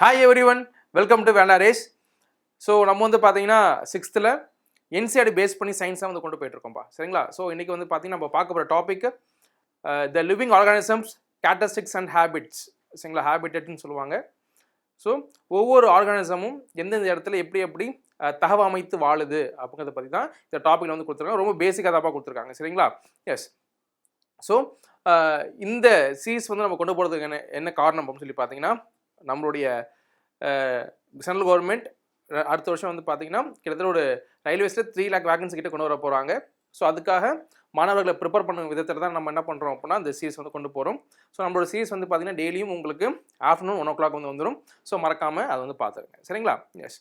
Hi everyone, welcome to Vanda Race. So நம்ம வந்து பார்த்தீங்கன்னா 6th NCERT பேஸ் பண்ணி சயின்ஸாக வந்து கொண்டு போயிட்டுருக்கோம்ப்பா சரிங்களா. ஸோ இன்றைக்கி வந்து பார்த்தீங்கன்னா நம்ம பார்க்க போகிற topic the living organisms characteristics and habits சரிங்களா, ஹேபிட்டட்னு சொல்லுவாங்க. ஸோ ஒவ்வொரு ஆர்கானிசமும் எந்தெந்த இடத்துல எப்படி எப்படி தகவமைத்து வாழுது அப்படிங்கிறத பற்றி தான் இந்த டாப்பிக்கில் வந்து கொடுத்துருக்காங்க. ரொம்ப பேசிக்காக தப்பாக கொடுத்துருக்காங்க சரிங்களா. எஸ், ஸோ இந்த சீரீஸ் வந்து நம்ம கொண்டு போகிறதுக்கு என்ன காரணம் அப்படின்னு சொல்லி பார்த்தீங்கன்னா, நம்மளுடைய சென்ட்ரல் கவர்மெண்ட் அடுத்த வருஷம் வந்து பார்த்தீங்கன்னா கிட்டத்தட்ட ஒரு ரயில்வேஸில் 3 lakh வேகன்சி கிட்ட கொண்டு வர போகிறாங்க. ஸோ அதுக்காக மாணவர்களை ப்ரிப்பேர் பண்ணுற விதத்தில் தான் நம்ம என்ன பண்ணுறோம் அப்படின்னா இந்த சீரீஸ் வந்து கொண்டு போகிறோம். ஸோ நம்மளோட சீரீஸ் வந்து பார்த்தீங்கன்னா டெய்லியும் உங்களுக்கு ஆஃப்டர்நூன் 1 o'clock வந்து வந்துடும். ஸோ மறக்காமல் அதை வந்து பார்த்துருங்க சரிங்களா. எஸ்,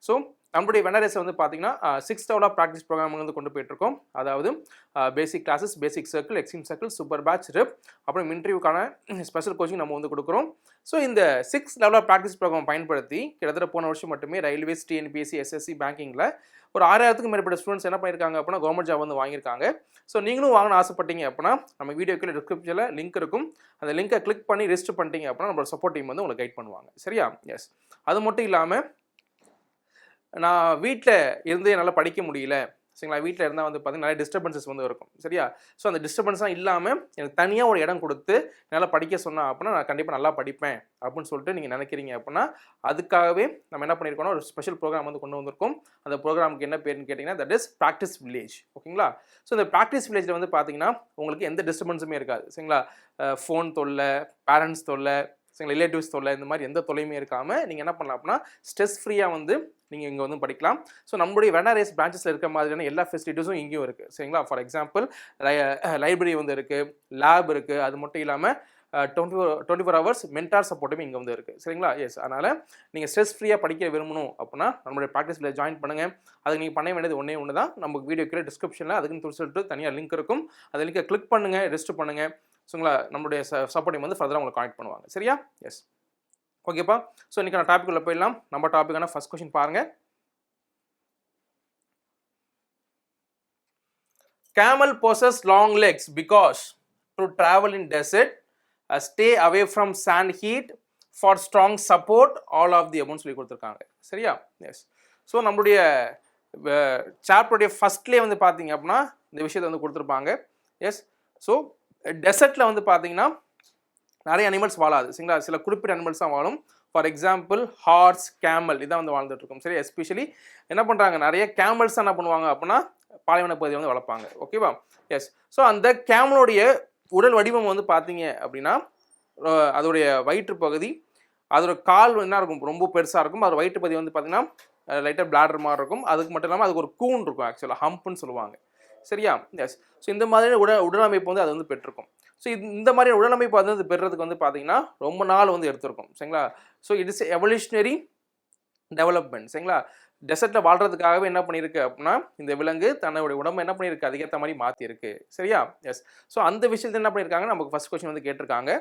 ஸோ நம்மளுடைய வெனரேஸை வந்து பார்த்தீங்கன்னா 6th level of practice program வந்து கொண்டு போயிட்டுருக்கோம். அதாவது basic classes, basic circle, extreme circle, super batch, rep, அப்புறம் இன்டர்வியூக்கான ஸ்பெஷல் கோச்சிங் நம்ம வந்து கொடுக்குறோம். ஸோ இந்த 6th level of practice program பயன்படுத்தி கிட்டத்தட்ட போன வருஷம் மட்டுமே ரயில்வேஸ், TNPSC, SSC, பேங்கிங்கில் ஒரு 6000க்கும் மேற்பட்ட ஸ்டூடெண்ட்ஸ் என்ன பண்ணியிருக்காங்க அப்படின்னா கவர்மெண்ட் ஜாப் வந்து வாங்கியிருக்காங்க. ஸோ நீங்களும் வாங்கணும்னு ஆசைப்பட்டீங்க அப்படின்னா நம்ம வீடியோக்குள்ள டிஸ்கிரிப்ஷனில் லிங்க் இருக்கும். அந்த லிங்கை கிளிக் பண்ணி ரெஜிஸ்டர் பண்ணிட்டீங்க அப்படின்னா நம்மளோட சப்போர்ட் டீம் வந்து உங்களுக்கு கைட் பண்ணுவாங்க சரியா. எஸ், அது மட்டும் இல்லாமல் நான் வீட்டில் இருந்து என்னால் படிக்க முடியல சரிங்களா, வீட்டில் இருந்தால் வந்து பார்த்தீங்கன்னா நிறைய டிஸ்டர்பன்சஸ் வந்து இருக்கும் சரியா. ஸோ அந்த டிஸ்டர்பன்ஸ்லாம் இல்லாமல் எனக்கு தனியாக ஒரு இடம் கொடுத்து என்னால் படிக்க சொன்னால் அப்படின்னா நான் கண்டிப்பாக நல்லா படிப்பேன் அப்படின்னு சொல்லிட்டு நீங்கள் நினைக்கிறீங்க அப்படின்னா அதுக்காகவே நம்ம என்ன பண்ணியிருக்கோம்னா ஒரு ஸ்பெஷல் ப்ரோக்ராம் வந்து கொண்டு வந்திருக்கோம். அந்த ப்ரோக்ராமுக்கு என்ன பேருன்னு கேட்டிங்கன்னா தட் இஸ் ப்ராக்டிஸ் வில்லேஜ். ஓகேங்களா. ஸோ இந்த ப்ராக்டிஸ் வில்லேஜில் வந்து பார்த்தீங்கன்னா உங்களுக்கு எந்த டிஸ்டர்பன்ஸுமே இருக்காது சரிங்களா. ஃபோன் தொல்லை, பேரண்ட்ஸ் தொல்லை சரிங்களா, ரிலேட்டிவ்ஸ் தொல்லை, இந்த மாதிரி எந்த தொல்லையுமே இருக்காமல் நீங்கள் என்ன பண்ணலாம் அப்படின்னா ஸ்ட்ரெஸ் ஃப்ரீயாக வந்து நீங்கள் இங்கே வந்து படிக்கலாம். ஸோ நம்மளுடைய வெனா ரேஸ் பிரான்ச்சஸில் இருக்க மாதிரியான எல்லா ஃபெசிலிட்டிஸும் இங்கேயும் இருக்குது சரிங்களா. ஃபார் எக்ஸாம்பிள் லைப்ரரி வந்து இருக்குது, லேப் இருக்குது, அது மட்டும் இல்லாமல் 24 hours மென்டார் சப்போர்ட்டுமே இங்கே வந்து இருக்குது சரிங்களா. எஸ், அதனால் நீங்கள் ஸ்ட்ரெஸ் ஃப்ரீயாக படிக்க விரும்பணும் அப்படின்னா நம்மளுடைய ப்ராக்டிஸில் ஜாயின் பண்ணுங்கள். அதுக்கு நீங்கள் பண்ண வேண்டியது ஒன்று தான், நம்ம வீடியோ கீழே டிஸ்கிரிப்ஷனில் அதுக்குன்னு சொல்லிட்டு தனியாக லிங்க் இருக்கும். அந்த லிங்கை கிளிக் பண்ணுங்கள், ரெஜிஸ்டர் பண்ணுங்கள். ஸோங்களா, நம்மளுடைய சப்போர்ட்டிங் வந்து ஃபர்தராக உங்களுக்கு கனெக்ட் பண்ணுவாங்க சரியா. எஸ், ஓகேப்பா. ஸோ இன்றைக்கி நான் டாபிக் உள்ள போயிடலாம். நம்ம டாப்பிக்கான ஃபர்ஸ்ட் கொஸ்டின் பாருங்கள். Camel possess long legs because to travel in desert, stay away from sand heat, for strong support, all of the above சொல்லி கொடுத்துருக்காங்க சரியா. எஸ், ஸோ நம்மளுடைய சாப்டருடைய ஃபர்ஸ்ட்லேயே வந்து பார்த்தீங்க அப்படின்னா இந்த விஷயத்தை வந்து கொடுத்துருப்பாங்க. எஸ், ஸோ டெசர்ட்டில் வந்து பார்த்தீங்கன்னா நிறைய அனிமல்ஸ் வாழாது சரிங்களா, சில குறிப்பிட்ட அனிமல்ஸ் தான் வாழும். ஃபார் எக்ஸாம்பிள் ஹார்ஸ், கேமல் இதான் வந்து வாழ்ந்துட்டு இருக்கும் சரி. எஸ்பெஷலி என்ன பண்ணுறாங்க, நிறைய கேமல்ஸ் என்ன பண்ணுவாங்க அப்படின்னா பாலைவன பகுதியை வந்து வளர்ப்பாங்க. ஓகேவா. எஸ், ஸோ அந்த கேமலோடைய உடல் வடிவம் வந்து பார்த்தீங்க அப்படின்னா அதோடைய வயிற்று பகுதி, அதோட கால் என்ன இருக்கும், ரொம்ப பெருசாக இருக்கும். அதோட வயிற்று பகுதி வந்து பார்த்தீங்கன்னா லைட்டாக பிளாடர் மாதிரி இருக்கும். அதுக்கு மட்டும் இல்லாமல் அதுக்கு ஒரு கூன் இருக்கும், ஆக்சுவலாக ஹம்ப்னு சொல்லுவாங்க சரியா. எஸ், ஸோ இந்த மாதிரியான உடலமைப்பு வந்து அது வந்து பெற்றிருக்கும். ஸோ இந்த மாதிரி உடலமைப்பு வந்து பெறுறதுக்கு வந்து பார்த்தீங்கன்னா ரொம்ப நாள் வந்து எடுத்திருக்கும் சரிங்களா. So it is evolutionary development சரிங்களா. டெசர்ட்டில் வாழ்கிறதுக்காகவே என்ன பண்ணியிருக்கு அப்படின்னா இந்த விலங்கு தன்னுடைய உடம்பு என்ன பண்ணியிருக்கு, அதுக்கேற்ற மாதிரி மாற்றிருக்கு சரியா. எஸ், ஸோ அந்த விஷயத்தில் என்ன பண்ணியிருக்காங்க, நமக்கு ஃபர்ஸ்ட் கொஸ்டின் வந்து கேட்டிருக்காங்க.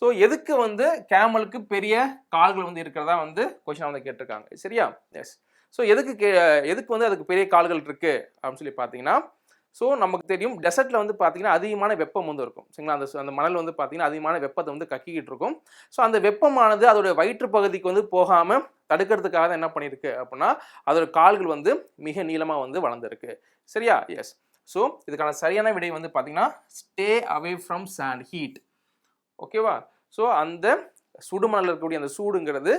ஸோ எதுக்கு வந்து கேமலுக்கு பெரிய கால்கள் வந்து இருக்கிறதா வந்து கொஸ்டின் வந்து கேட்டிருக்காங்க சரியா. எஸ், ஸோ எதுக்கு வந்து அதுக்கு பெரிய கால்கள் இருக்குது அப்படின்னு சொல்லி பார்த்தீங்கன்னா, ஸோ நமக்கு தெரியும் டெசர்ட்டில் வந்து பார்த்தீங்கன்னா அதிகமான வெப்பம் வந்து இருக்கும் சரிங்களா. அந்த மணல் வந்து பார்த்தீங்கன்னா அதிகமான வெப்பத்தை வந்து கக்கிக்கிட்டு இருக்கும். ஸோ அந்த வெப்பமானது அதோட வயிற்று பகுதிக்கு வந்து போகாமல் தடுக்கிறதுக்காக தான் என்ன பண்ணியிருக்கு அப்படின்னா அதோட கால்கள் வந்து மிக நீளமாக வந்து வளர்ந்துருக்கு சரியா. எஸ், ஸோ இதுக்கான சரியான விடை வந்து பார்த்தீங்கன்னா stay away from sand heat. ஓகேவா. ஸோ அந்த சுடுமணல் இருக்கக்கூடிய அந்த சூடுங்கிறது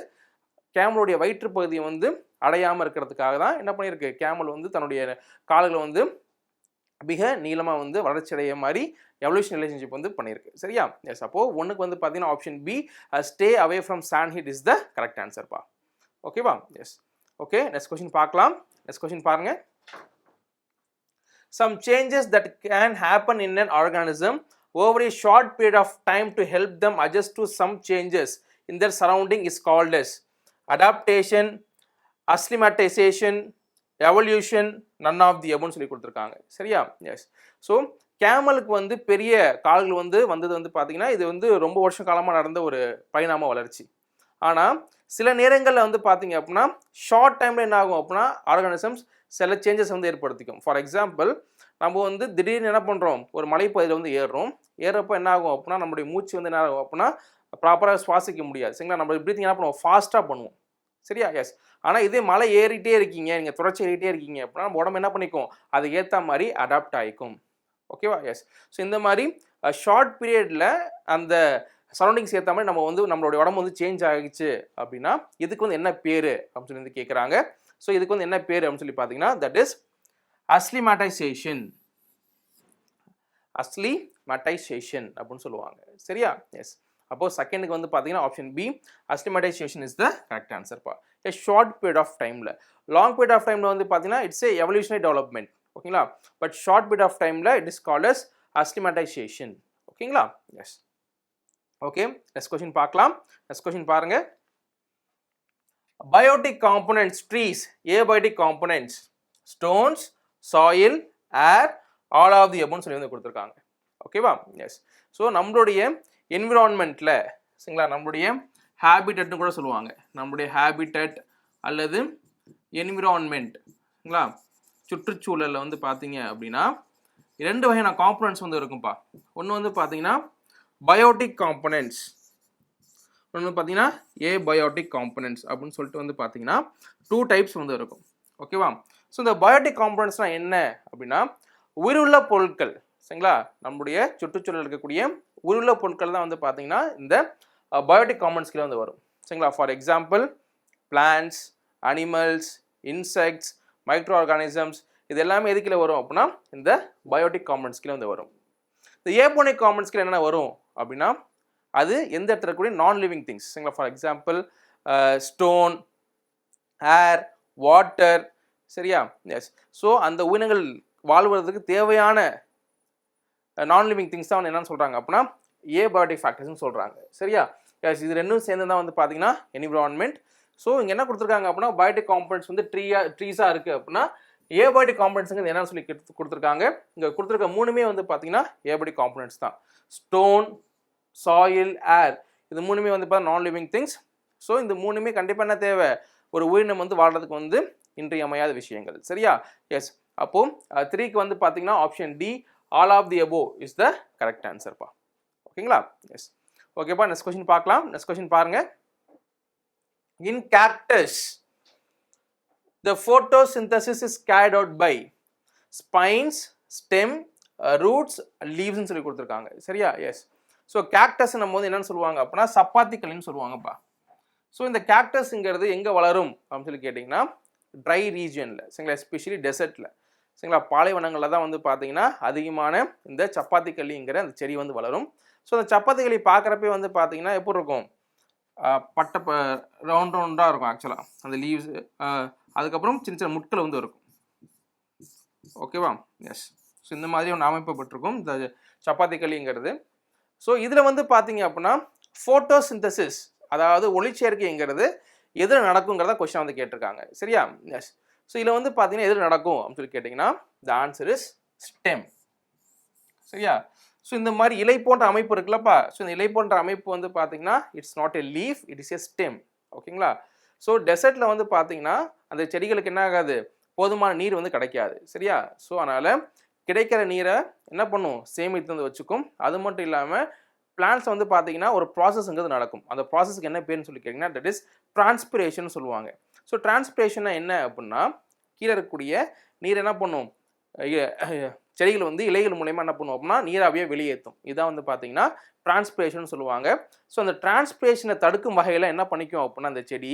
கேமலுடைய வயிற்று பகுதியை வந்து அடையாமல் இருக்கிறதுக்காக தான் என்ன பண்ணியிருக்கு, கேமல் வந்து தன்னுடைய கால்களை வந்து மிக நீளமாக வந்து வளர்ச்சி அடைய மாதிரி எவல்யூஷன் ரிலேஷன்ஷிப் வந்து பண்ணியிருக்கு சரியா. எஸ், அப்போது ஒன்றுக்கு வந்து பார்த்தீங்கன்னா option B stay away from sand heat is the correct ஆன்சர்ப்பா. ஓகேவா. எஸ், ஓகே, நெக்ஸ்ட் கொஸ்டின் பார்க்கலாம். நெக்ஸ்ட் கொஸ்டின் பாருங்க. Some changes that can happen in an organism over a short period of time to help them adjust to some changes in their surrounding is called as adaptation, acclimatization, evolution, none of the அபோன்னு சொல்லி கொடுத்துருக்காங்க சரியா. Yes, so கேமலுக்கு வந்து பெரிய கால்கள் வந்து வந்தது வந்து பார்த்தீங்கன்னா இது வந்து ரொம்ப வருஷ காலமாக நடந்த ஒரு பரிணாம வளர்ச்சி. ஆனால் சில நேரங்களில் வந்து பார்த்தீங்க அப்படின்னா ஷார்ட் டைமில் என்ன ஆகும் அப்படின்னா ஆர்கானிசம்ஸ் சில சேஞ்சஸ் வந்து ஏற்படுத்திக்கும். ஃபார் எக்ஸாம்பிள் நம்ம வந்து திடீர்னு என்ன பண்ணுறோம், ஒரு மலைப்பகுதியில் வந்து ஏறுறப்போ என்ன ஆகும் அப்படின்னா நம்மளுடைய மூச்சு வந்து என்ன ஆகும் அப்படின்னா ப்ராப்பராக சுவாசிக்க முடியாது. சரிங்களா? நம்ம ப்ரீத்திங் என்ன பண்ணுவோம், ஃபாஸ்ட்டாக பண்ணுவோம். சரியா? எஸ். ஆனால் இதே மலை ஏறிட்டே இருக்கீங்க, நீங்கள் தொடர்ச்சி ஏறிட்டே இருக்கீங்க அப்படின்னா நம்ம உடம்பு என்ன பண்ணிக்கும், அதுக்கு ஏற்ற மாதிரி அடாப்ட் ஆகிக்கும். ஓகேவா? எஸ். ஸோ இந்த மாதிரி ஷார்ட் பீரியடில் அந்த சரௌண்டிங்ஸ் ஏற்ற மாதிரி நம்ம வந்து நம்மளுடைய உடம்பு வந்து சேஞ்ச் ஆகிடுச்சு அப்படின்னா இதுக்கு வந்து என்ன பேர் அப்படின்னு சொல்லி வந்து கேட்குறாங்க. ஸோ இதுக்கு வந்து என்ன பேர் அப்படின்னு சொல்லி பார்த்தீங்கன்னா தட் இஸ் அஸ்லிமேட்டைசேஷன். அஸ்லிமேட்டைசேஷன் அப்படின்னு சொல்லுவாங்க. சரியா? எஸ். அப்போது செகண்டுக்கு வந்து பார்த்தீங்கன்னா option B acclimatization is the correct ஆன்சர்ப்பா. ஏ ஷார்ட் பீரியட் ஆஃப் டைமில். லாங் பீரியட் ஆஃப் டைமில் வந்து பார்த்தீங்கன்னா இட்ஸ் ஏ எவல்யூஷனரி டெவலப்மெண்ட். ஓகேங்களா? பட் ஷார்ட் பீரியட் ஆஃப் டைமில் it is called as acclimatization. ஓகேங்களா? எஸ். ஓகே, நெக்ஸ்ட் கொஸ்டின் பார்க்கலாம். நெக்ஸ்ட் கொஸ்டின் பாருங்க. Biotic components trees, abiotic components stones, soil, air, all of the அபோவ்னு சொல்லி வந்து கொடுத்துருக்காங்க. ஓகேவா? எஸ். ஸோ நம்மளுடைய என்விரான்மெண்ட்டில் சரிங்களா, நம்மளுடைய ஹேபிட்டட்னு கூட சொல்லுவாங்க. நம்மளுடைய ஹேபிட்டட் அல்லது என்விரான்மெண்ட்ங்களா, சுற்றுச்சூழலில் வந்து பார்த்தீங்க அப்படின்னா 2 வகையான காம்பனன்ட்ஸ் வந்து இருக்கும்ப்பா. ஒன்று வந்து பார்த்தீங்கன்னா பயோட்டிக் காம்பனன்ட்ஸ், ஒன்று பார்த்தீங்கன்னா ஏபயோட்டிக் காம்பனன்ட்ஸ் அப்படின்னு சொல்லிட்டு வந்து பார்த்தீங்கன்னா 2 டைப்ஸ் வந்து இருக்கும். ஓகேவா? ஸோ இந்த பயோட்டிக் காம்பனன்ட்ஸ்னால் என்ன அப்படின்னா உயிருள்ள பொருட்கள் சரிங்களா, நம்முடைய சுற்றுச்சூழல் இருக்கக்கூடிய உயிருள்ள பொருட்கள் தான் வந்து பார்த்தீங்கன்னா இந்த பயோட்டிக் காம்பனன்ட்ஸ் கீழே வந்து வரும். சரிங்களா? For example plants, animals, insects, micro organisms, இது எல்லாமே எது கீழே வரும் அப்படின்னா இந்த பயோட்டிக் காம்பனன்ட்ஸ் கீழே வந்து வரும். இந்த ஏபோனிக் காம்பனன்ட்ஸ் கீழே என்ன வரும் அப்படின்னா அது எந்த இடத்துல இருக்கக்கூடிய நான் லிவிங் திங்ஸ். சரிங்களா? For example stone, air, water. சரியா? எஸ். ஸோ அந்த உயிரினங்கள் வாழ்வதற்கு தேவையான நான் லிவிங் திங்ஸ் தான் வந்து என்னன்னு சொல்கிறாங்க அப்படின்னா ஏபயோட்டிக் ஃபேக்டர்ஸ்னு சொல்கிறாங்க. சரியா? எஸ். இது ரெண்டும் சேர்ந்து தான் வந்து பார்த்தீங்கன்னா என்விரான்மெண்ட். ஸோ இங்கே என்ன கொடுத்துருக்காங்க அப்படின்னா பயோட்டிக் காம்பனன்ட்ஸ் வந்து ட்ரீஸாக இருக்குது அப்படின்னா ஏபயோட்டிக் காம்பனன்ட்ஸுங்கிறது என்னன்னு சொல்லி கொடுத்துருக்காங்க. இங்கே கொடுத்துருக்க 3மே வந்து பார்த்தீங்கன்னா ஏபயோட்டிக் காம்பனன்ட்ஸ் தான். ஸ்டோன், சாயில், ஏர், இது 3மே வந்து பார்த்தா நான் லிவிங் திங்ஸ். ஸோ இந்த 3மே கண்டிப்பாக என்ன தேவை, ஒரு உயிரினம் வந்து வாழ்றதுக்கு வந்து இன்றியமையாத விஷயங்கள். சரியா? எஸ். அப்போது 3க்கு வந்து பார்த்தீங்கன்னா option D all of the above is the correct ஆன்சர்ப்பா. ஓகேங்களா? எஸ். ஓகேப்பா, நெக்ஸ்ட் கொஸ்டின் பார்க்கலாம். நெக்ஸ்ட் கொஸ்டின் பாருங்க. In cactus the photosynthesis is carried out by spines, stem, roots, leaves னு சொல்லி கொடுத்துருக்காங்க. சரியா? எஸ். ஸோ கேக்டஸ் நம்ம வந்து என்னன்னு சொல்லுவாங்க அப்படின்னா சப்பாத்திக்கள்னு சொல்லுவாங்கப்பா. ஸோ இந்த கேக்டஸ்ங்கிறது எங்கே வளரும் அப்படின்னு சொல்லி கேட்டிங்கன்னா ட்ரை ரீஜியனில் சரிங்களா, எஸ்பெஷலி டெசர்ட்டில் சரிங்களா, பாலைவனங்களில் தான் வந்து பார்த்தீங்கன்னா அதிகமான இந்த சப்பாத்திக்கள்ளிங்கிற அந்த செடி வந்து வளரும். ஸோ அந்த சப்பாத்திக்களி பார்க்குறப்பே வந்து பார்த்தீங்கன்னா எப்படி இருக்கும், பட்டை ரவுண்டாக இருக்கும் ஆக்சுவலாக அந்த லீவ்ஸு, அதுக்கப்புறம் சின்ன சின்ன முட்கள் வந்து இருக்கும். ஓகேவா? எஸ். ஸோ இந்த மாதிரி ஒன்று அமைப்பப்பட்டிருக்கும் இந்த சப்பாத்திக்களிங்கிறது. ஸோ இதில் வந்து பார்த்தீங்க அப்படின்னா ஃபோட்டோசிந்தசிஸ் அதாவது ஒளிச்சேர்க்கைங்கிறது எதில் நடக்குங்கிறத கொஸ்டின் வந்து கேட்டிருக்காங்க. சரியா? எஸ். ஸோ இதில் வந்து பார்த்தீங்கன்னா எதில் நடக்கும் அப்படின்னு சொல்லி கேட்டிங்கன்னா த ஆன்சர் இஸ் ஸ்டெம். சரியா? ஸோ இந்த மாதிரி இலை போன்ற அமைப்பு இருக்குல்லப்பா, ஸோ இந்த இலை போன்ற அமைப்பு வந்து பார்த்தீங்கன்னா it's not a leaf, it is a stem. ஓகேங்களா? ஸோ டெசர்ட்டில் வந்து பார்த்தீங்கன்னா அந்த செடிகளுக்கு என்ன ஆகாது, போதுமான நீர் வந்து கிடைக்காது. சரியா? ஸோ அதனால் கிடைக்கிற நீரை என்ன பண்ணும், சேமித்து வந்து வச்சுக்கும். அது மட்டும் இல்லாமல் பிளான்ட்ஸ் வந்து பார்த்தீங்கன்னா ஒரு ப்ராசஸ்ங்கிறது நடக்கும். அந்த ப்ராசஸ்க்கு என்ன பேருன்னு சொல்லி கேட்டிங்கன்னா தட் இஸ் டிரான்ஸ்பிரேஷன் சொல்லுவாங்க. ஸோ டிரான்ஸ்பிரேஷன்னா என்ன அப்படின்னா கீழே இருக்கக்கூடிய நீர் என்ன பண்ணும், செடிகள் வந்து இலைகள் மூலயமா என்ன பண்ணும் அப்படின்னா நீராவியே வெளியேற்றும். இதான் வந்து பார்த்தீங்கன்னா டிரான்ஸ்பிரேஷன் சொல்லுவாங்க. ஸோ அந்த டிரான்ஸ்பிரேஷனை தடுக்கும் வகையில் என்ன பண்ணிக்கும் அப்படின்னா அந்த செடி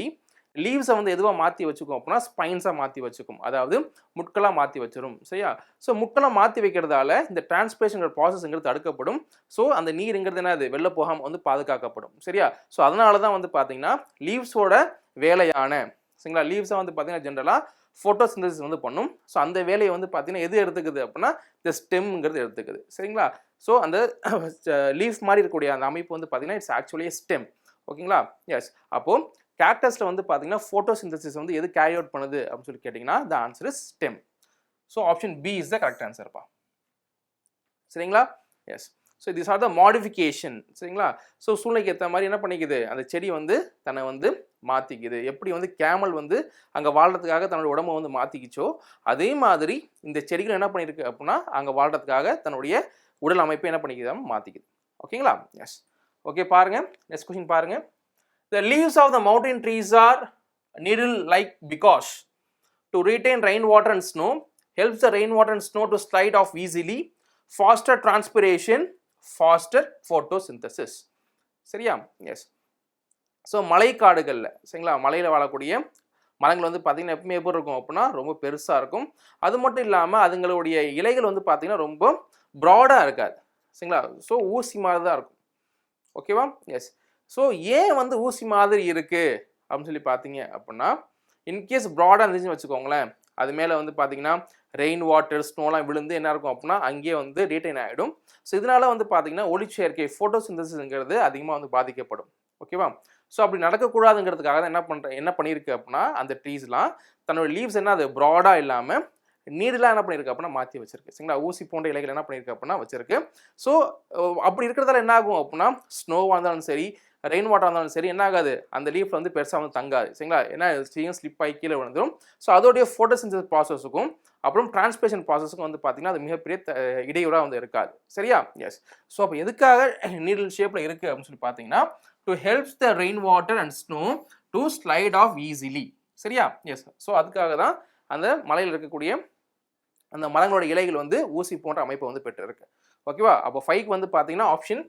லீவ்ஸை வந்து எதுவாக மாற்றி வச்சுக்கும் அப்படின்னா ஸ்பைன்ஸாக மாற்றி வச்சுக்கும், அதாவது முட்களாக மாற்றி வச்சிடும். சரியா? ஸோ முட்களாக மாற்றி வைக்கிறதால இந்த டிரான்ஸ்பிரேஷன் ப்ராசஸ்ங்கிறது தடுக்கப்படும். ஸோ அந்த நீருங்கிறது என்னது வெளில போகாமல் வந்து பாதுகாக்கப்படும். சரியா? ஸோ அதனால தான் வந்து பார்த்தீங்கன்னா லீவ்ஸோட வேலையான சரிங்களா, லீவ்ஸை வந்து பார்த்தீங்கன்னா ஜென்ரலாக ஃபோட்டோசிந்தசிஸ் வந்து பண்ணும். ஸோ அந்த வேலையை வந்து பார்த்தீங்கன்னா எது எடுத்துக்குது அப்படின்னா இந்த ஸ்டெம்ங்கிறது எடுத்துக்குது. சரிங்களா? ஸோ அந்த லீஃப் மாதிரி இருக்கக்கூடிய அந்த அமைப்பு வந்து பார்த்தீங்கன்னா இட்ஸ் ஆக்சுவலி ஸ்டெம். ஓகேங்களா? எஸ். அப்போது கேக்டஸில் வந்து பார்த்தீங்கன்னா ஃபோட்டோசிந்தசிஸ் வந்து எது கேரி அவுட் பண்ணுது அப்படின்னு சொல்லி கேட்டிங்கன்னா the answer is stem. So option B is the correct ஆன்சர்ப்பா. சரிங்களா? Yes. So this are the modification. சரிங்களா? ஸோ சூழ்நிலைக்கு ஏற்ற மாதிரி என்ன பண்ணிக்குது அந்த செடி வந்து தன்னை வந்து மாற்றிக்குது. எப்படி வந்து கேமல் வந்து அங்கே வாழ்கிறதுக்காக தன்னோட உடம்பை வந்து மாற்றிக்கிச்சோ அதே மாதிரி இந்த செடிகள் என்ன பண்ணியிருக்கு அப்படின்னா அங்கே வாழ்கிறதுக்காக தன்னுடைய உடல் அமைப்பை என்ன பண்ணிக்குது மாற்றிக்குது. ஓகேங்களா? எஸ். ஓகே பாருங்க நெக்ஸ்ட் கொஸ்டின் பாருங்க. The leaves of the mountain trees are needle like because to retain rainwater and snow, helps the rainwater and snow to slide off easily, faster transpiration, faster photosynthesis. சரியா? Yes. So மலைக்காடுகளில் சரிங்களா, மலையில் வாழக்கூடிய மரங்கள் வந்து பார்த்தீங்கன்னா எப்பவுமே எப்படி இருக்கும் அப்படின்னா ரொம்ப பெருசாக இருக்கும். அது மட்டும் இல்லாமல் அதுங்களுடைய இலைகள் வந்து பார்த்தீங்கன்னா ரொம்ப ப்ராடாக இருக்காது சரிங்களா. ஸோ ஊசி மாதிரி தான் இருக்கும். ஓகேவா? எஸ். ஸோ ஏன் வந்து ஊசி மாதிரி இருக்குது அப்படின்னு சொல்லி பார்த்தீங்க அப்படின்னா, இன்கேஸ் ப்ராடாக இருந்துச்சுன்னு வச்சுக்கோங்களேன், அது மேலே வந்து பார்த்தீங்கன்னா ரெயின் வாட்டர் ஸ்னோலாம் விழுந்து என்ன இருக்கும் அப்படின்னா அங்கேயே வந்து ரீட்டைன் ஆகிடும். ஸோ இதனால வந்து பார்த்தீங்கன்னா ஒளிச்சேர்க்கை ஃபோட்டோசிந்தசிஸ்ங்கிறது அதிகமாக வந்து பாதிக்கப்படும். ஓகேவா? ஸோ அப்படி நடக்கக்கூடாதுங்கிறதுக்காக தான் என்ன பண்ணியிருக்கு அப்படின்னா அந்த ட்ரீஸ்லாம் தன்னோட லீவ்ஸ் என்ன அது ப்ராடாக இல்லாமல் நீடெலாம் என்ன பண்ணியிருக்கு அப்படின்னா மாற்றி வச்சிருக்கு சரிங்களா. ஊசி போன்ற இலைகள் என்ன பண்ணியிருக்கு அப்படின்னா வச்சிருக்கு. ஸோ அப்படி இருக்கிறதால என்ன ஆகும் அப்படின்னா ஸ்னோவாக இருந்தாலும் சரி ரெயின் வாட்டர் இருந்தாலும் சரி என்ன ஆகாது, அந்த லீஃப் வந்து பெருசாக வந்து தங்காது சரிங்களா. ஏன்னா ஸ்லிப் ஆகி கீழே விழுந்துடும். ஸோ அதோடைய ஃபோட்டோசிந்தசிஸ் ப்ராசஸுக்கும் அப்புறம் டிரான்ஸ்பிரேஷன் ப்ராசஸுக்கும் வந்து பார்த்தீங்கன்னா அது மிகப்பெரிய இடையூறாக வந்து இருக்காது சரியா. எஸ். ஸோ அப்போ எதுக்காக நீடில் ஷேப்பில் இருக்குது அப்படின்னு சொல்லி பார்த்தீங்கன்னா to helps the rain water and snow to slide off easily சரியா. எஸ். ஸோ அதுக்காக தான் அந்த மலையில் இருக்கக்கூடிய அந்த மரங்களோட இலைகள் வந்து ஊசி போன்ற அமைப்பை வந்து பெற்று இருக்கு. ஓகேவா? அப்போ 5க்கு வந்து பார்த்தீங்கன்னா option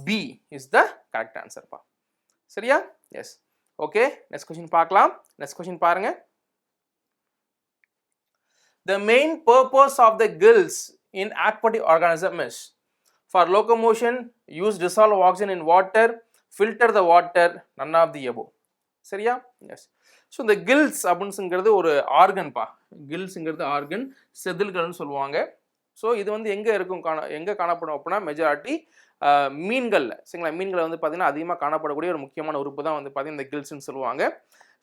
B is the correct ஆன்சர்ப்பா. சரியா? எஸ். ஓகே நெக்ஸ்ட் கொஸ்டின் பார்க்கலாம். நெக்ஸ்ட் கொஸ்டின் பாருங்க. The main purpose of the gills in aquatic organism is for locomotion, use dissolved oxygen in water, filter the water, none of the above. சரியா? Yes. So இந்த kills அப்படின்னுங்கிறது ஒரு ஆர்கன்பா. கில்ஸுங்கிறது organ, செதில்கள்னு சொல்லுவாங்க. So இது வந்து எங்கே இருக்கும் எங்கே காணப்படும் அப்படின்னா மெஜாரிட்டி மீன்களில் சரிங்களா. மீன்களை வந்து பார்த்தீங்கன்னா அதிகமாக காணப்படக்கூடிய ஒரு முக்கியமான உறுப்பு தான் வந்து பார்த்தீங்கன்னா இந்த கில்ஸ்ன்னு சொல்லுவாங்க.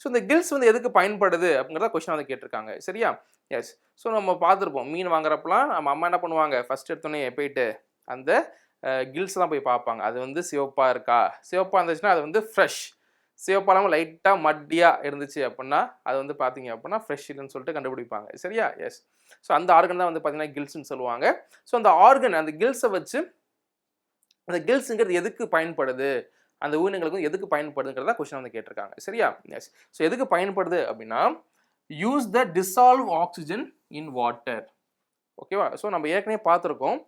ஸோ இந்த கில்ஸ் வந்து எதுக்கு பயன்படுது அப்படிங்கிறத கொஸ்டின் வந்து கேட்டிருக்காங்க சரியா. எஸ். ஸோ நம்ம பார்த்துருப்போம் மீன் வாங்குறப்பலாம் நம்ம அம்மா என்ன பண்ணுவாங்க, ஃபர்ஸ்ட் எடுத்தோடனே போயிட்டு அந்த கில்ஸ் தான் போய் பார்ப்பாங்க. அது வந்து சிவப்பாக இருக்கா, சிவப்பாக இருந்துச்சுன்னா அது வந்து ஃப்ரெஷ், சிவப்பாலாமல் லைட்டாக மட்டியாக இருந்துச்சு அப்படின்னா அது வந்து பார்த்தீங்க அப்படின்னா ஃப்ரெஷ் இல்லைன்னு சொல்லிட்டு கண்டுபிடிப்பாங்க சரியா. எஸ். ஸோ அந்த ஆர்கன் தான் வந்து பார்த்தீங்கன்னா கில்ஸ்ன்னு சொல்லுவாங்க. ஸோ அந்த ஆர்கன் அந்த கில்ஸை வச்சு அந்த கில்ஸுங்கிறது எதுக்கு பயன்படுது, அந்த உயிரினங்களுக்கு வந்து எதுக்கு பயன்படுதுங்கிறதா கொஸ்டின் வந்து கேட்டிருக்காங்க சரியா. எஸ். ஸோ எதுக்கு பயன்படுது அப்படின்னா use the dissolve oxygen in water. ஓகேவா? ஸோ நம்ம ஏற்கனவே பார்த்துருக்கோம்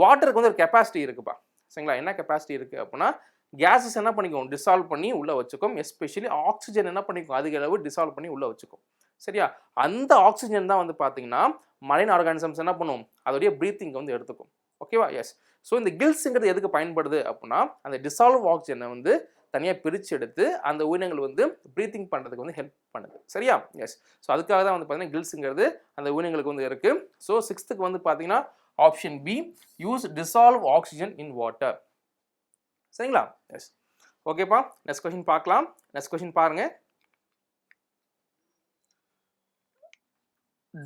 வாட்டருக்கு வந்து ஒரு கெப்பாசிட்டி இருக்குப்பா சரிங்களா. என்ன கெப்பாசிட்டி இருக்குது அப்படின்னா கேஸஸ் என்ன பண்ணிக்கும் டிசால்வ் பண்ணி உள்ளே வச்சுக்கும். எஸ்பெஷலி ஆக்சிஜன் என்ன பண்ணிக்கும் அதிக அளவு டிசால்வ் பண்ணி உள்ளே வச்சுக்கும் சரியா. அந்த ஆக்சிஜன் தான் வந்து பார்த்தீங்கன்னா மரைன் ஆர்கானிசம்ஸ் என்ன பண்ணும் அதோடைய ப்ரீத்திங் வந்து எடுத்துக்கும். ஓகேவா? எஸ். ஸோ இந்த கில்ஸுங்கிறது எதுக்கு பயன்படுது அப்படின்னா அந்த டிசால்வ் ஆக்சிஜனை வந்து தனியாக பிரித்து எடுத்து அந்த உயிரினங்கள் வந்து ப்ரீத்திங் பண்ணுறதுக்கு வந்து ஹெல்ப் பண்ணுது சரியா. எஸ். ஸோ அதுக்காக தான் வந்து பார்த்தீங்கன்னா கில்ஸுங்கிறது அந்த உயிரினங்களுக்கு வந்து இருக்குது. ஸோ 6க்கு வந்து பார்த்தீங்கன்னா option B use dissolve oxygen in water சரிங்களா. எஸ். ஓகேப்பா நெக்ஸ்ட் கொஸ்டின் பார்க்கலாம். நெக்ஸ்ட் கொஸ்டின் பாருங்க.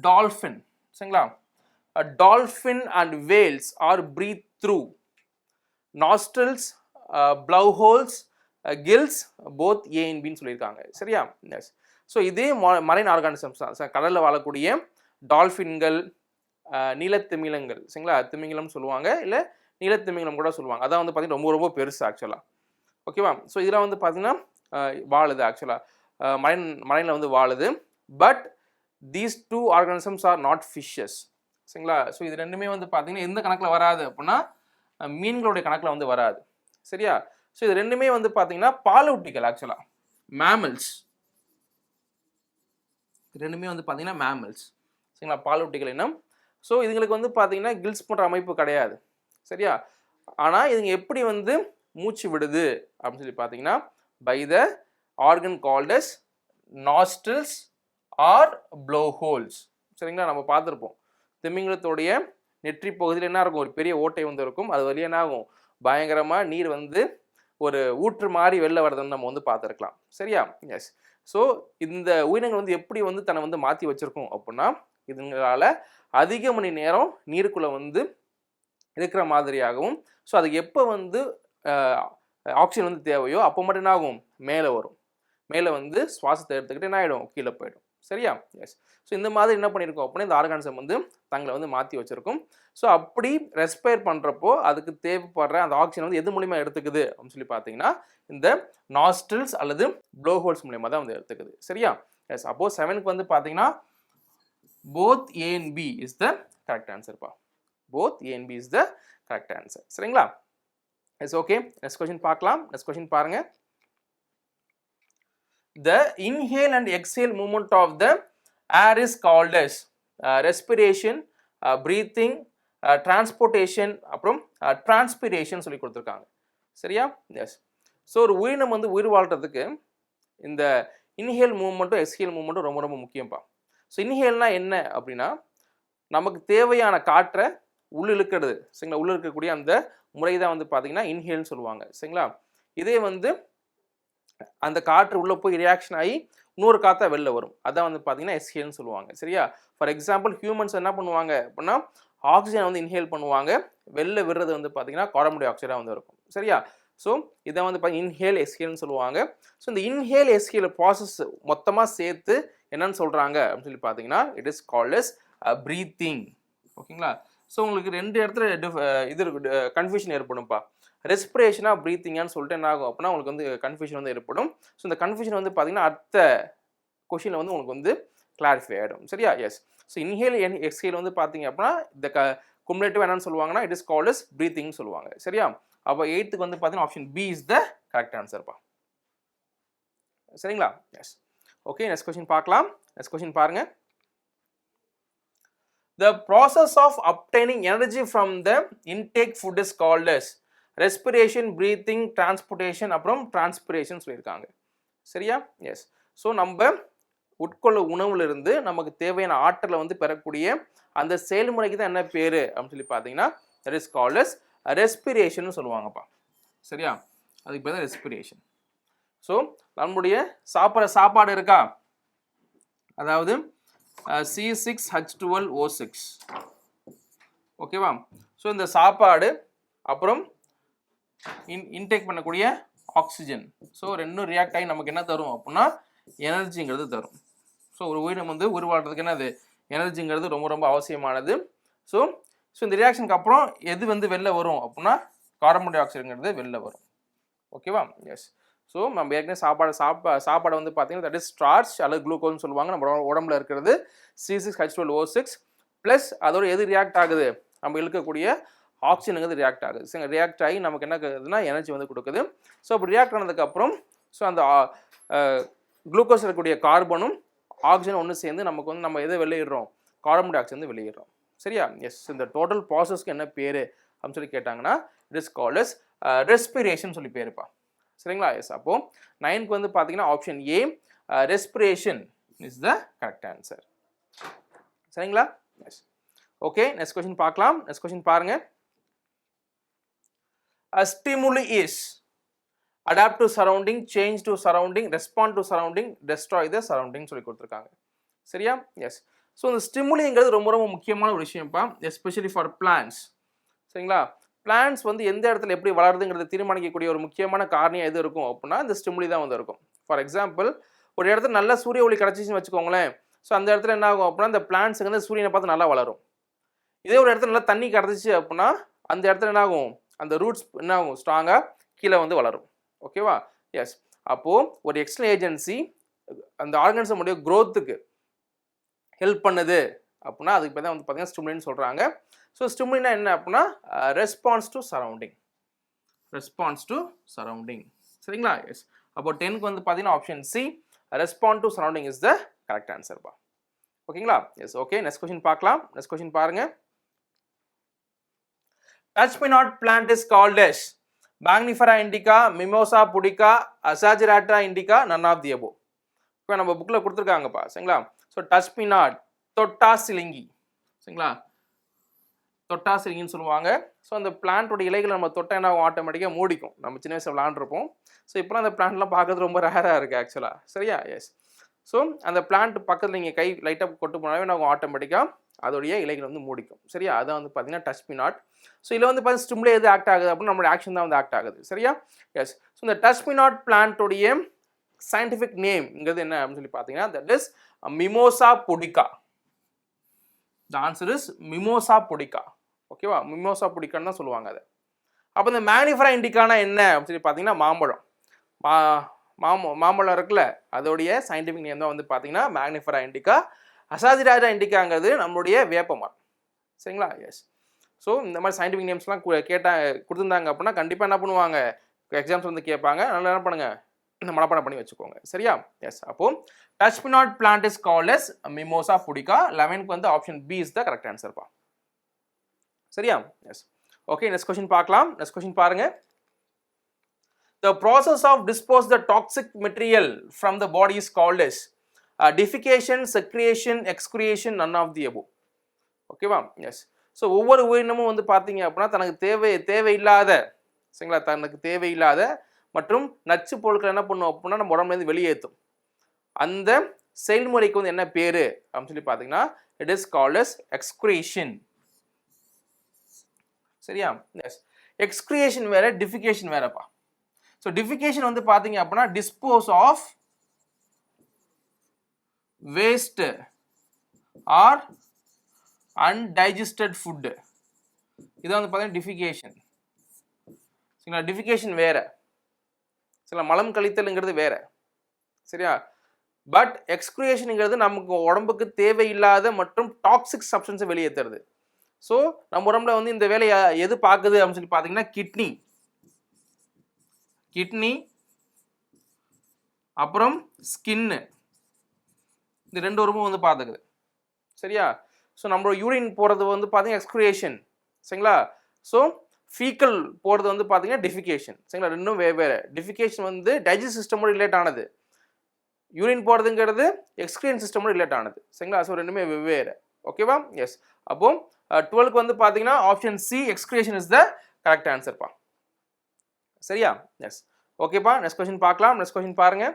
டால்ஃபின் சரிங்களா. A dolphin and whales are breathed through nostrils, blowholes, gills, both A and B ன்னு சொல்லியிருக்காங்க சரியா. எஸ். ஸோ இதே மரைன் ஆர்கானிசம்ஸ் தான் கடலில் வாழக்கூடிய டால்ஃபின்கள், நீலத்திமிங்கலங்கள் சரிங்களா. திமிங்கலம் சொல்லுவாங்க, இல்லை நீலத்திமிங்கலம் கூட சொல்லுவாங்க. அதான் வந்து பார்த்தீங்கன்னா ரொம்ப ரொம்ப பெருசு ஆக்சுவலாக. ஓகேவா? ஸோ இதெல்லாம் வந்து பார்த்தீங்கன்னா வாழுது ஆக்சுவலாக மரைனில் வந்து வாழுது. But these 2 organisms are not fishes சரிங்களா. ஸோ இது ரெண்டுமே வந்து பார்த்தீங்கன்னா எந்த கணக்கில் வராது அப்படின்னா மீன்களுடைய கணக்கில் வந்து வராது சரியா. ஸோ இது ரெண்டுமே வந்து பார்த்தீங்கன்னா பாலூட்டிகள் ஆக்சுவலாக மேமல்ஸ். ரெண்டுமே வந்து பார்த்தீங்கன்னா மேமல்ஸ் சரிங்களா, பாலூட்டிகள் இனம். ஸோ இதுங்களுக்கு வந்து பார்த்தீங்கன்னா கில்ஸ் போன்ற அமைப்பு கிடையாது சரியா. ஆனால் இதுங்க எப்படி வந்து மூச்சு விடுது அப்படின்னு சொல்லி பார்த்தீங்கன்னா by the organ called as nostrils or blow holes சரிங்களா. நம்ம பார்த்துருப்போம் திமிங்கலத்தோடைய நெற்றி பகுதியில் என்ன இருக்கும் ஒரு பெரிய ஓட்டை வந்து இருக்கும். அது வழியாக என்ன ஆகும் பயங்கரமாக நீர் வந்து ஒரு ஊற்று மாதிரி வெளில வரதுன்னு நம்ம வந்து பார்த்துருக்கலாம் சரியா. எஸ். ஸோ இந்த உயிரினங்கள் வந்து எப்படி வந்து தன்னை வந்து மாற்றி வச்சுருக்கோம் அப்படின்னா இதுங்களால் அதிக மணி நேரம் நீருக்குள்ளே வந்து இருக்கிற மாதிரியாகவும், ஸோ அதுக்கு எப்போ வந்து ஆக்சிஜன் வந்து தேவையோ அப்போ மட்டும் என்ன ஆகும் மேலே வரும். மேலே வந்து சுவாசத்தை எடுத்துக்கிட்டு என்ன ஆகிடும் கீழே போயிடும் சரியா? எஸ். ஸோ இந்த மாதிரி என்ன பண்ணியிருக்கோம் அப்படின்னா இந்த ஆர்கானிசம் வந்து தங்களை வந்து மாற்றி வச்சிருக்கும். ஸோ அப்படி ரெஸ்பயர் பண்ணுறப்போ அதுக்கு தேவைப்படுற அந்த ஆக்சிஜன் வந்து எது மூலிமா எடுத்துக்குது அப்படின்னு சொல்லி பார்த்தீங்கன்னா இந்த நாஸ்ட்ரில்ஸ் அல்லது ப்ளோ ஹோல்ஸ் மூலிமா தான் வந்து எடுத்துக்குது. சரியா? எஸ். அப்போ 7க்கு வந்து பார்த்தீங்கன்னா both A and B is the correct answer பா. both A and B is the correct answer. சரிங்களா? எஸ். ஓகே. நெக்ஸ்ட் கொஸ்டின் பார்க்கலாம். நெக்ஸ்ட் கொஸ்டின் பாருங்க. The inhale and exhale movement of the air is called as respiration, breathing, transportation அப்புறம் transpiration சொல்லி கொடுத்துருக்காங்க. சரியா? Yes. So ஒரு உயிரினம் வந்து உயிர் வாழ்கிறதுக்கு இந்த இன்ஹேல் மூவ்மெண்ட்டும் எக்ஸ்ஹேல் மூவ்மெண்ட்டும் ரொம்ப ரொம்ப முக்கியம்ப்பா. ஸோ இன்ஹேல்னா என்ன அப்படின்னா நமக்கு தேவையான காற்றை உள்ளிழுக்கிறது. சரிங்களா? உள்ள இருக்கக்கூடிய அந்த முறை தான் வந்து பார்த்தீங்கன்னா இன்ஹேல்னு சொல்லுவாங்க. சரிங்களா? இதே வந்து அந்த காற்று உள்ளே போய் ரியாக்ஷன் ஆகி இன்னொரு காற்றா வெளில வரும். அதான் வந்து பார்த்தீங்கன்னா எக்ஸ்ஹேல்னு சொல்லுவாங்க. சரியா? ஃபார் எக்ஸாம்பிள் ஹியூமன்ஸ் என்ன பண்ணுவாங்க அப்படின்னா ஆக்சிஜன் வந்து இன்ஹேல் பண்ணுவாங்க, வெளில விடுறது வந்து பார்த்தீங்கன்னா கார்பன் டை ஆக்சைடாக வந்து இருக்கும். சரியா? ஸோ இதை வந்து இன்ஹேல் எக்ஸ்ஹேல்னு சொல்லுவாங்க. ஸோ இந்த இன்ஹேல் எக்ஸ்ஹேல் ப்ராசஸ் மொத்தமாக சேர்த்து என்னன்னு சொல்கிறாங்க அப்படின்னு சொல்லி பார்த்தீங்கன்னா it is called as breathing. ஓகேங்களா? ஸோ உங்களுக்கு ரெண்டு இடத்துல இது கன்ஃபியூஷன் ஏற்படும்ப்பா. ரெஸ்பிரேஷனாக ப்ரீத்திங்கான்னு சொல்லிட்டு என்ன ஆகும் அப்படின்னா உங்களுக்கு வந்து கன்ஃபியூஷன் வந்து ஏற்படும். ஸோ இந்த கன்ஃபியூஷன் வந்து பார்த்தீங்கன்னா அடுத்த கொஷினில் வந்து உங்களுக்கு வந்து கிளாரிஃபை ஆகிடும். சரியா? எஸ். ஸோ இன்ஹேல் எக்ஸ்ஹேல் வந்து பார்த்தீங்க அப்படின்னா இந்த குமுலேட்டிவ் என்னன்னு சொல்லுவாங்கன்னா it is called as breathing சொல்லுவாங்க. சரியா? அப்போ 8க்கு வந்து பார்த்தீங்கன்னா option B is the correct ஆன்சர்ப்பா. சரிங்களா? எஸ். ஓகே. நெக்ஸ்ட் கொஸ்டின் பார்க்கலாம். நெக்ஸ்ட் கொஸ்டின் பாருங்க. The process of obtaining energy from the intake food is called as respiration, breathing, transportation அப்புறம் transpiration சொல்லியிருக்காங்க. சரியா? எஸ். ஸோ நம்ம உட்கொள்ள உணவுலிருந்து நமக்கு தேவையான ஆற்றலை வந்து பெறக்கூடிய அந்த செயல்முறைக்கு தான் என்ன பேர் அப்படின்னு சொல்லி பார்த்தீங்கன்னா that is called as respiration சொல்லுவாங்கப்பா. சரியா? அதுக்கு பேர் தான் ரெஸ்பிரேஷன். ஸோ நம்முடைய சாப்பாடு இருக்கா, அதாவது C6H12O6 ஓகேவா? ஸோ இந்த சாப்பாடு அப்புறம் இன்டேக் பண்ணக்கூடிய ஆக்சிஜன், ஸோ ரெண்டும் ரியாக்ட் ஆகி நமக்கு என்ன தரும் அப்படின்னா எனர்ஜிங்கிறது தரும். ஸோ ஒரு உயிரினம் வந்து உருவாடுறதுக்கு என்ன அது எனர்ஜிங்கிறது ரொம்ப ரொம்ப அவசியமானது. ஸோ இந்த ரியாக்ஷனுக்கு அப்புறம் எது வந்து வெளில வரும் அப்படின்னா கார்பன் டை ஆக்சைடுங்கிறது வெளில வரும். ஓகேவா? எஸ். ஸோ நம்ம ஏற்கனவே சாப்பாடை வந்து பார்த்தீங்கன்னா தட் இஸ் ஸ்டார்ச் அல்லது குளுக்கோஸ்னு சொல்லுவாங்க. நம்ம உடம்புல இருக்கிறது C6H12O6 ப்ளஸ் அதோட எது ரியாக்ட் ஆகுது, நம்ம இழுக்கக்கூடிய ஆக்சிஜனுங்கிறது ரியாக்ட் ஆகுது. சரி, ரியாக்ட் ஆகி நமக்கு என்ன ஆகுதுன்னா எனர்ஜி வந்து கொடுக்குது. ஸோ அப்படி ரியாக்ட் ஆனதுக்கப்புறம் ஸோ அந்த குளுக்கோஸ் இருக்கக்கூடிய கார்பனும் ஆக்சிஜனும் ஒன்று சேர்ந்து நமக்கு வந்து நம்ம எதை வெளியிடுறோம், கார்பன் டை ஆக்சைடு வந்து வெளியிடுறோம். சரியா? எஸ். இந்த டோட்டல் ப்ராசஸ்க்கு என்ன பேர் அப்படின்னு சொல்லி கேட்டாங்கன்னா it is called as respiration சொல்லி பேருப்பா. சரிங்களா? எஸ். அப்போ 9க்கு வந்து பார்த்தீங்கன்னா option A respiration is the correct answer. சரிங்களா? எஸ். ஓகே. நெக்ஸ்ட் கொஸ்டின் பார்க்கலாம். நெக்ஸ்ட் கொஸ்டின் பாருங்க. A stimuli is adapt to surrounding, change to surrounding, respond to surrounding, destroy the surrounding சொல்லி கொடுத்துருக்காங்க. சரியா? எஸ். ஸோ இந்த ஸ்டிமுலிங்கிறது ரொம்ப ரொம்ப முக்கியமான ஒரு விஷயம்ப்பா, எஸ்பெஷலி ஃபார் பிளான்ஸ். சரிங்களா? பிளான்ஸ் வந்து எந்த இடத்துல எப்படி வளருதுங்கிறத தீர்மானிக்கக்கூடிய ஒரு முக்கியமான காரணியாக எது இருக்கும் அப்படின்னா இந்த ஸ்டிமுலி தான் வந்து இருக்கும். ஃபார் எக்ஸாம்பிள் ஒரு இடத்துல நல்ல சூரிய ஒளி கிடச்சிச்சின்னு வச்சுக்கோங்களேன். ஸோ அந்த இடத்துல என்ன ஆகும் அப்படின்னா இந்த பிளான்ஸுக்கு வந்து சூரியனை பார்த்து நல்லா வளரும். இதே ஒரு இடத்துல நல்லா தண்ணி கிடச்சிச்சு அப்படின்னா அந்த இடத்துல என்ன ஆகும், அந்த ரூட்ஸ் என்ன ஆகும், ஸ்ட்ராங்காக கீழே வந்து வளரும். ஓகேவா? எஸ். அப்போது ஒரு எக்ஸ்டர்னல் ஏஜென்சி அந்த ஆர்கானிசமுடைய க்ரோத்துக்கு ஹெல்ப் பண்ணுது அப்படின்னா அதுக்கு பேர் தான் வந்து பார்த்தீங்கன்னா ஸ்டிமுலின்னு சொல்கிறாங்க. ஸோ ஸ்டிமுலினா என்ன அப்படின்னா ரெஸ்பான்ஸ் டு சரௌண்டிங். சரிங்களா? எஸ். அப்போ 10க்கு வந்து பார்த்தீங்கன்னா option C respond to surrounding is the correct ஆன்சர்ப்பா. ஓகேங்களா? எஸ். ஓகே. நெக்ஸ்ட் கொஸ்டின் பார்க்கலாம். நெக்ஸ்ட் கொஸ்டின் பாருங்க. Touch me not plant is called as Magnifera indica, Mimosa pudica, Asagerata indica, none of the above. இப்போ நம்ம புக்கில் கொடுத்துருக்காங்கப்பா. சரிங்களா? So touch me not தொட்டா சிலிங்கி. சரிங்களா? தொட்டா சிலிங்கின்னு சொல்லுவாங்க. ஸோ அந்த பிளான்ட்டோட இலைகளை நம்ம தொட்டா என்ன ஆட்டோமேட்டிக்காக மூடிக்கும். நம்ம சின்ன வயசில் விளாண்டுருப்போம். ஸோ இப்போலாம் அந்த பிளான்ட்லாம் பார்க்கறது ரொம்ப ரேராக இருக்குது ஆக்சுவலாக. சரியா? எஸ். ஸோ அந்த பிளான்ட் பக்கத்தில் நீங்கள் கை லைட்டாக கொட்டு போனாவே நம்ம ஆட்டோமேட்டிக்காக அதோடைய இலைகள் வந்து மூடிக்கும். சரியா? அதான் வந்து பார்த்தீங்கன்னா டச் மீ நாட். ஸோ இதில் வந்து பார்த்தீங்கன்னா ஸ்டிமுலே எது ஆக்ட் ஆகுது அப்படின்னு நம்மளோட ஆக்ஷன் தான் வந்து ஆக்ட் ஆகுது. சரியா? எஸ். ஸோ இந்த டச் மீ நாட் பிளான்ட்டோடைய scientific நேம்ங்கிறது என்ன அப்படின்னு சொல்லி பார்த்தீங்கன்னா that is Mimosa pudica. The answer is Mimosa pudica. ஓகேவா, Mimosa pudicaன்னு தான் சொல்லுவாங்க அதை. அப்போ இந்த மேனிஃபெரா இண்டிகானா என்ன அப்படின்னு சொல்லி பார்த்தீங்கன்னா மாம்பழம். மாம்பழம் இருக்குல்ல, அதோடைய சயின்டிஃபிக் நேம் தான் வந்து பார்த்தீங்கன்னா மேனிஃபெரா இண்டிகா. அசாஜிராஜா இண்டிகாங்கிறது நம்மளுடைய வேப்பமரம். சரிங்களா? எஸ். ஸோ இந்த மாதிரி சயின்டிஃபிக் நேம்ஸ்லாம் கொடுத்துருந்தாங்க அப்படின்னா கண்டிப்பாக என்ன பண்ணுவாங்க, எக்ஸாம்ஸ் வந்து கேட்பாங்க. நல்லா என்ன பண்ணுங்க, இந்த மனப்பாடம் பண்ணி வச்சுக்கோங்க. சரியா? எஸ். அப்போ touch me not plant is called as mimosa pudica. 11க்கு வந்து option B is the correct ஆன்சர்ப்பா. சரியா? எஸ். ஓகே, நெக்ஸ்ட் கொஸ்டின் பார்க்கலாம். நெக்ஸ்ட் கொஸ்டின் பாருங்க. The process of dispose the toxic material from the body is called as defecation, secretion, excretion, none of the above. ஓகேவா? S. So ஒவ்வொரு உயிரினமும் வந்து பார்த்தீங்க அப்படின்னா தனக்கு தேவையில்லாத, சரிங்களா, தனக்கு தேவையில்லாத மற்றும் நச்சு பொருட்கள் என்ன பண்ணும் அப்படின்னா நம்ம உடம்புலேருந்து வெளியேற்றும். அந்த செயல்முறைக்கு வந்து என்ன பேரு அப்படின்னு சொல்லி பார்த்தீங்கன்னா it is called as excretion. சரியா? எஸ். எக்ஸ்கிரியேஷன் வேற, டிஃபிகேஷன் வேறப்பா. ஸோ டிஃபிகேஷன் வந்து பார்த்தீங்க அப்படின்னா dispose of waste or undigested food, இதை வந்து பார்த்தீங்கன்னா டிஃபிகேஷன். சரிங்களா? டிஃபிகேஷன் வேற, சரிங்களா, மலம் கழித்தல்ங்கிறது வேற. சரியா? பட் எக்ஸ்கிரியேஷனுங்கிறது நமக்கு உடம்புக்கு தேவையில்லாத மற்றும் டாக்ஸிக் சப்ஸ்டன்ஸை வெளியேற்றுறது. ஸோ நம்ம உடம்புல வந்து இந்த வேலையை எது பார்க்குது அப்படின்னு சொல்லி பார்த்தீங்கன்னா கிட்னி அப்புறம் ஸ்கின்னு, இந்த ரெண்டு உறுப்பும் வந்து பார்த்துக்குது. சரியா? ஸோ நம்மளோட யூரின் போகிறது வந்து பார்த்தீங்கன்னா எக்ஸ்கிரியேஷன். சரிங்களா? ஸோ ஃபீக்கல் போகிறது வந்து பார்த்தீங்கன்னா டிஃபிகேஷன். சரிங்களா? ரெண்டும் வேறு. டிஃபிகேஷன் வந்து டைஜஸ்ட் சிஸ்டமோட ரிலேட் ஆனது, யூரின் போகிறதுங்கிறது எக்ஸ்கிரியன் சிஸ்டமோட ரிலேட் ஆனது. சரிங்களா? ஸோ ரெண்டுமே வெவ்வேறு. ஓகேவா? எஸ். அப்போ 12க்கு வந்து பார்த்தீங்கன்னா option C excretion is the correct ஆன்சர்ப்பா. சரியா? எஸ். ஓகேப்பா, நெக்ஸ்ட் கொஸ்டின் பார்க்கலாம். நெக்ஸ்ட் கொஸ்டின் பாருங்க.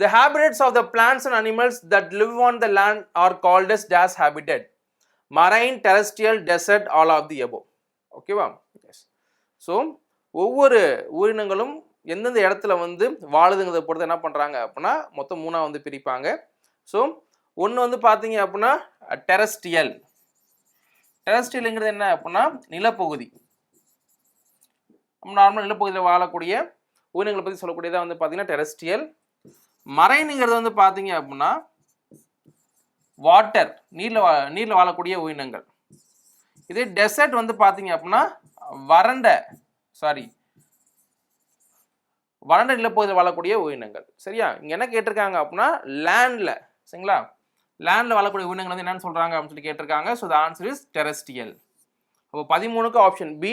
The habitats of the plants and animals that live on the land are called as dash habitat. Marine, terrestrial, desert, all of the above. ஓகேவா? S. So ஒவ்வொரு உயிரினங்களும் எந்தெந்த இடத்துல வந்து வாழுதுங்கிறத பொறுத்து என்ன பண்ணுறாங்க அப்படின்னா மொத்தம் 3 வந்து பிரிப்பாங்க. ஸோ ஒன்று வந்து பார்த்தீங்க அப்படின்னா டெரஸ்ட்ரியல். டெரஸ்ட்ரியல்ங்கிறது என்ன அப்படின்னா நிலப்பகுதி. நம்ம நார்மல் நிலப்பகுதியில் வாழக்கூடிய உயிரினங்களை பற்றி சொல்லக்கூடியதாக வந்து பார்த்தீங்கன்னா டெரஸ்ட்ரியல். மரைனுங்கிறது வந்து பார்த்தீங்க அப்படின்னா வாட்டர், நீரில் வாழக்கூடிய உயிரினங்கள். இதே டெசர்ட் வந்து பார்த்தீங்க அப்படின்னா வறண்ட நிலப்பகுதியில் வாழக்கூடிய உயிரினங்கள். சரியா? இங்கே என்ன கேட்டிருக்காங்க அப்படின்னா லேண்டில், சரிங்களா, லேண்டில் வாழக்கூடிய உயிரினங்கள் வந்து என்னன்னு சொல்கிறாங்க அப்படின்னு சொல்லி கேட்டிருக்காங்க. So the answer is terrestrial. அப்போ 13க்கு ஆப்ஷன் பி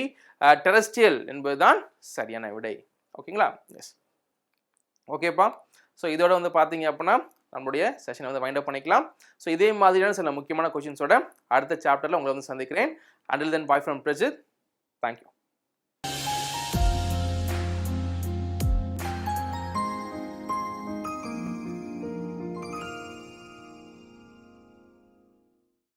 டெரஸ்ட்ரியல் என்பது தான் சரியான விடை. ஓகேங்களா? எஸ். ஓகேப்பா. ஸோ இதோட வந்து பார்த்தீங்க அப்படின்னா நம்மளுடைய செஷனை வந்து வைண்ட் அப் பண்ணிக்கலாம். ஸோ இதே மாதிரியான சில முக்கியமான கொஸ்டின்ஸோட அடுத்த சாப்டரில் உங்களை வந்து சந்திக்கிறேன். Until then, bye from Prajith. Thank you.